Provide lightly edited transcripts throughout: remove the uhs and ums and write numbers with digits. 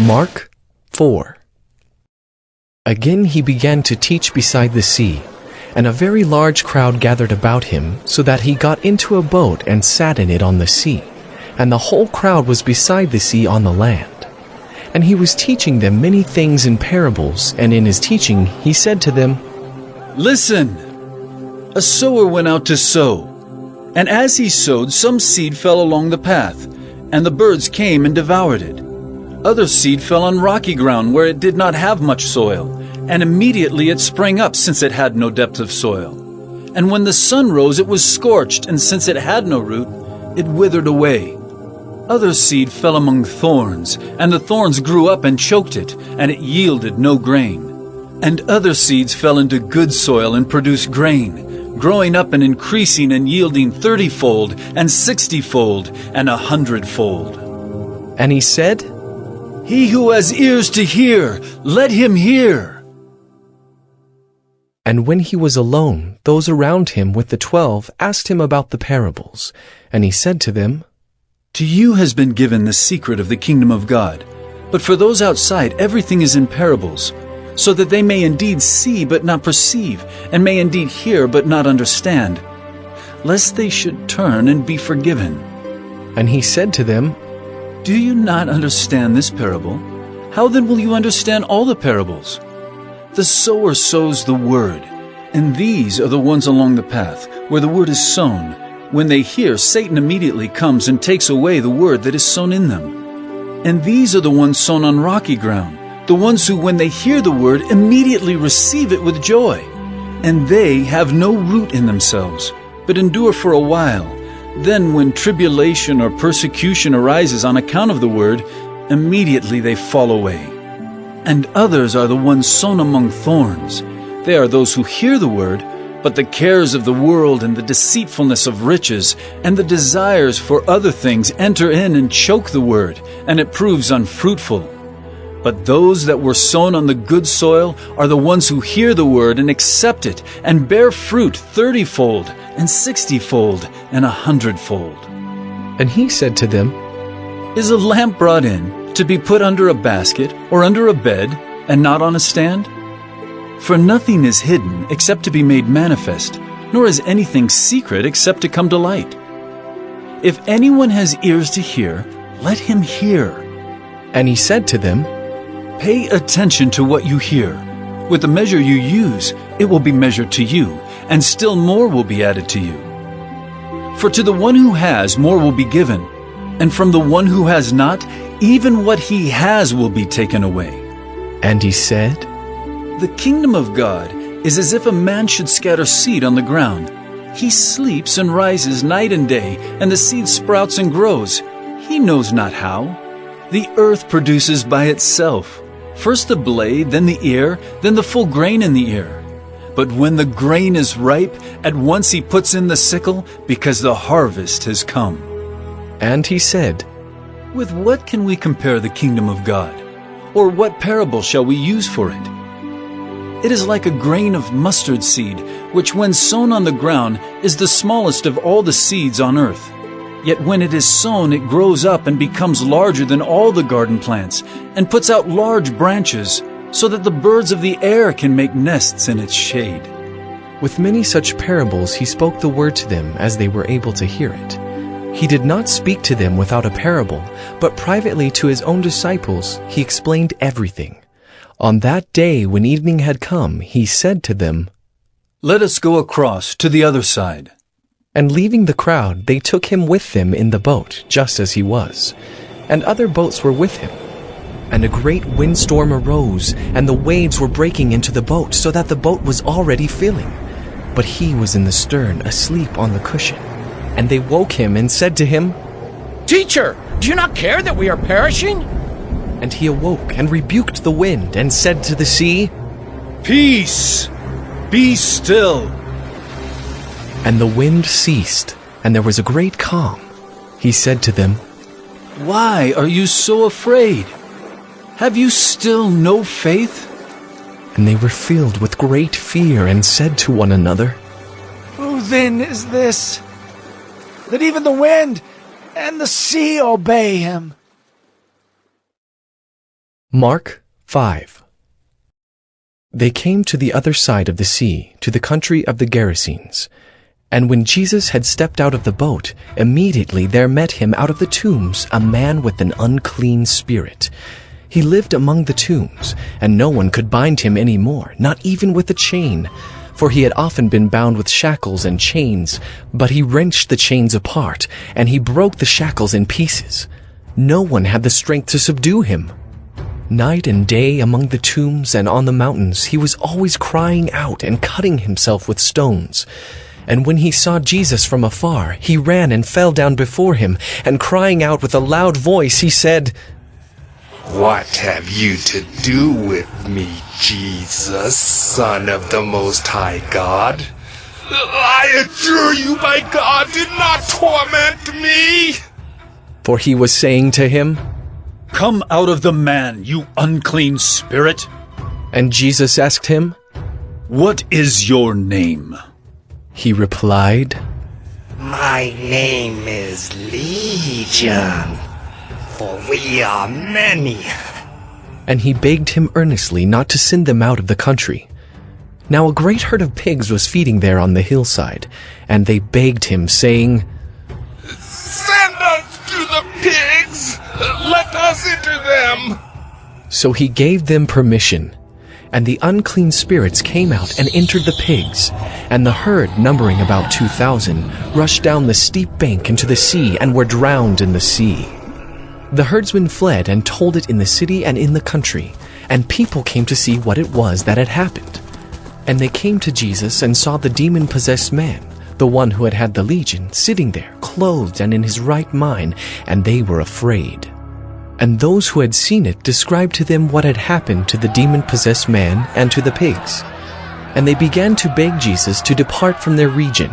Mark 4. Again he began to teach beside the sea, and a very large crowd gathered about him, so that he got into a boat and sat in it on the sea, and the whole crowd was beside the sea on the land. And he was teaching them many things in parables, and in his teaching he said to them, "Listen! A sower went out to sow, and as he sowed, some seed fell along the path, and the birds came and devoured it. Other seed fell on rocky ground where it did not have much soil, and immediately it sprang up, since it had no depth of soil. And when the sun rose, it was scorched, and since it had no root, it withered away. Other seed fell among thorns, and the thorns grew up and choked it, and it yielded no grain. And other seeds fell into good soil and produced grain, growing up and increasing and yielding 30-fold, and 60-fold, and 100-fold. And he said, He who has ears to hear, let him hear." And when he was alone, those around him with the 12 asked him about the parables. And he said to them, To you has been given the secret of the kingdom of God. But for those outside, everything is in parables, so that they may indeed see but not perceive, and may indeed hear but not understand, lest they should turn and be forgiven. And he said to them, Do you not understand this parable? How then will you understand all the parables? The sower sows the word, and these are the ones along the path, where the word is sown. When they hear, Satan immediately comes and takes away the word that is sown in them. And these are the ones sown on rocky ground, the ones who, when they hear the word, immediately receive it with joy. And they have no root in themselves, but endure for a while. Then when tribulation or persecution arises on account of the word, immediately they fall away. And others are the ones sown among thorns. They are those who hear the word, but the cares of the world and the deceitfulness of riches and the desires for other things enter in and choke the word, and it proves unfruitful. But those that were sown on the good soil are the ones who hear the word and accept it, and bear fruit 30-fold, and 60-fold, and 100-fold. And he said to them, Is a lamp brought in to be put under a basket or under a bed, and not on a stand? For nothing is hidden except to be made manifest, nor is anything secret except to come to light. If anyone has ears to hear, let him hear. And he said to them, Pay attention to what you hear. With the measure you use, it will be measured to you, and still more will be added to you. For to the one who has, more will be given, and from the one who has not, even what he has will be taken away. And he said, The kingdom of God is as if a man should scatter seed on the ground. He sleeps and rises night and day, and the seed sprouts and grows. He knows not how. The earth produces by itself, first the blade, then the ear, then the full grain in the ear. But when the grain is ripe, at once he puts in the sickle, because the harvest has come. And he said, With what can we compare the kingdom of God? Or what parable shall we use for it? It is like a grain of mustard seed, which when sown on the ground is the smallest of all the seeds on earth. Yet when it is sown, it grows up and becomes larger than all the garden plants, and puts out large branches, so that the birds of the air can make nests in its shade. With many such parables he spoke the word to them as they were able to hear it. He did not speak to them without a parable, but privately to his own disciples he explained everything. On that day when evening had come, he said to them, Let us go across to the other side. And leaving the crowd, they took him with them in the boat, just as he was. And other boats were with him. And a great windstorm arose, and the waves were breaking into the boat, so that the boat was already filling. But he was in the stern, asleep on the cushion. And they woke him and said to him, Teacher, do you not care that we are perishing? And he awoke and rebuked the wind, and said to the sea, Peace, be still. And the wind ceased, and there was a great calm. He said to them, Why are you so afraid? Have you still no faith? And they were filled with great fear and said to one another, Who then is this, that even the wind and the sea obey him? Mark 5. They came to the other side of the sea, to the country of the Gerasenes. And when Jesus had stepped out of the boat, immediately there met him out of the tombs a man with an unclean spirit. He lived among the tombs, and no one could bind him any more, not even with a chain. For he had often been bound with shackles and chains, but he wrenched the chains apart, and he broke the shackles in pieces. No one had the strength to subdue him. Night and day among the tombs and on the mountains he was always crying out and cutting himself with stones. And when he saw Jesus from afar, he ran and fell down before him, and crying out with a loud voice, he said, "What have you to do with me, Jesus, Son of the Most High God? I adjure you by God, do not torment me!" For he was saying to him, "Come out of the man, you unclean spirit!" And Jesus asked him, "What is your name?" He replied, "My name is Legion, for we are many." And he begged him earnestly not to send them out of the country. Now a great herd of pigs was feeding there on the hillside, and they begged him, saying, "Send us to the pigs! Let us enter them!" So he gave them permission. And the unclean spirits came out and entered the pigs, and the herd, numbering about 2,000, rushed down the steep bank into the sea and were drowned in the sea. The herdsmen fled and told it in the city and in the country, and people came to see what it was that had happened. And they came to Jesus and saw the demon-possessed man, the one who had had the legion, sitting there, clothed and in his right mind, and they were afraid. And those who had seen it described to them what had happened to the demon-possessed man and to the pigs. And they began to beg Jesus to depart from their region.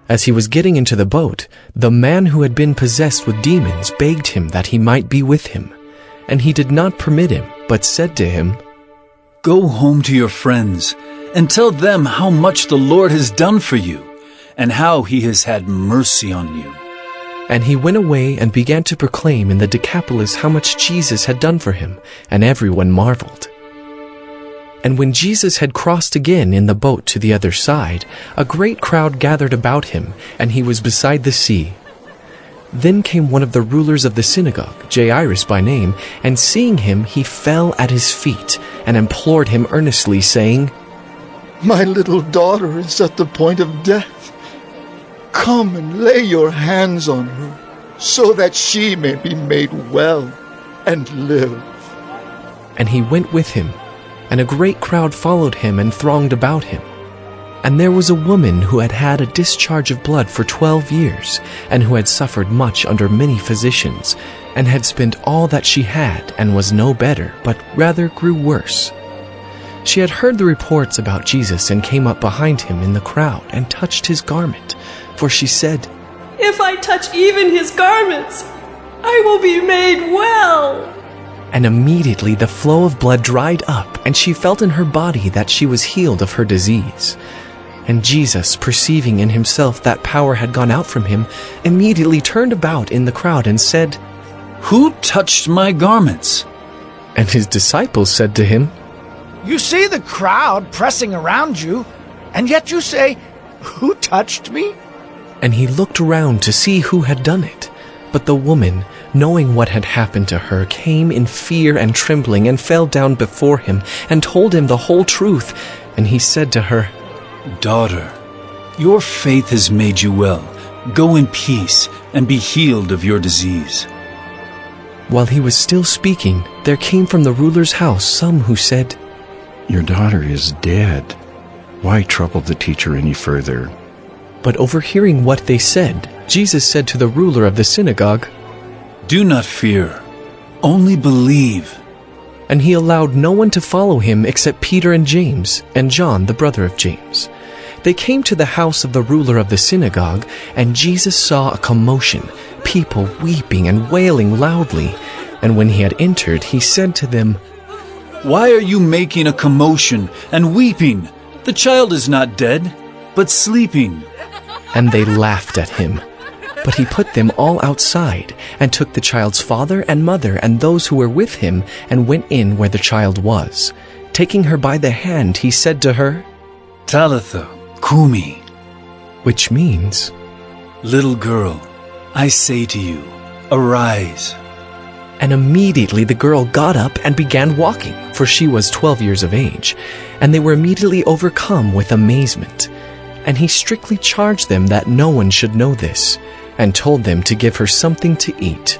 As he was getting into the boat, the man who had been possessed with demons begged him that he might be with him. And he did not permit him, but said to him, "Go home to your friends, and tell them how much the Lord has done for you, and how he has had mercy on you." And he went away and began to proclaim in the Decapolis how much Jesus had done for him, and everyone marveled. And when Jesus had crossed again in the boat to the other side, a great crowd gathered about him, and he was beside the sea. Then came one of the rulers of the synagogue, Jairus by name, and seeing him he fell at his feet, and implored him earnestly, saying, "My little daughter is at the point of death. Come and lay your hands on her, so that she may be made well and live." And he went with him, and a great crowd followed him and thronged about him. And there was a woman who had had a discharge of blood for 12 years, and who had suffered much under many physicians, and had spent all that she had, and was no better, but rather grew worse. She had heard the reports about Jesus, and came up behind him in the crowd, and touched his garment. For she said, "If I touch even his garments, I will be made well." And immediately the flow of blood dried up, and she felt in her body that she was healed of her disease. And Jesus, perceiving in himself that power had gone out from him, immediately turned about in the crowd and said, "Who touched my garments?" And his disciples said to him, You see the crowd pressing around you, and yet you say, 'Who touched me?' And he looked around to see who had done it. But the woman, knowing what had happened to her, came in fear and trembling and fell down before him and told him the whole truth. And he said to her, "Daughter, your faith has made you well. Go in peace and be healed of your disease." While he was still speaking, there came from the ruler's house some who said, "Your daughter is dead. Why trouble the teacher any further?" But overhearing what they said, Jesus said to the ruler of the synagogue, "Do not fear, only believe." And he allowed no one to follow him except Peter and James, and John, the brother of James. They came to the house of the ruler of the synagogue, and Jesus saw a commotion, people weeping and wailing loudly. And when he had entered, he said to them, "Why are you making a commotion and weeping? The child is not dead, but sleeping." And they laughed at him. But he put them all outside, and took the child's father and mother and those who were with him, and went in where the child was. Taking her by the hand, he said to her, Talitha Kumi, which means, little girl, I say to you, arise. And immediately the girl got up and began walking, for she was 12 years of age. And they were immediately overcome with amazement. And he strictly charged them that no one should know this, and told them to give her something to eat.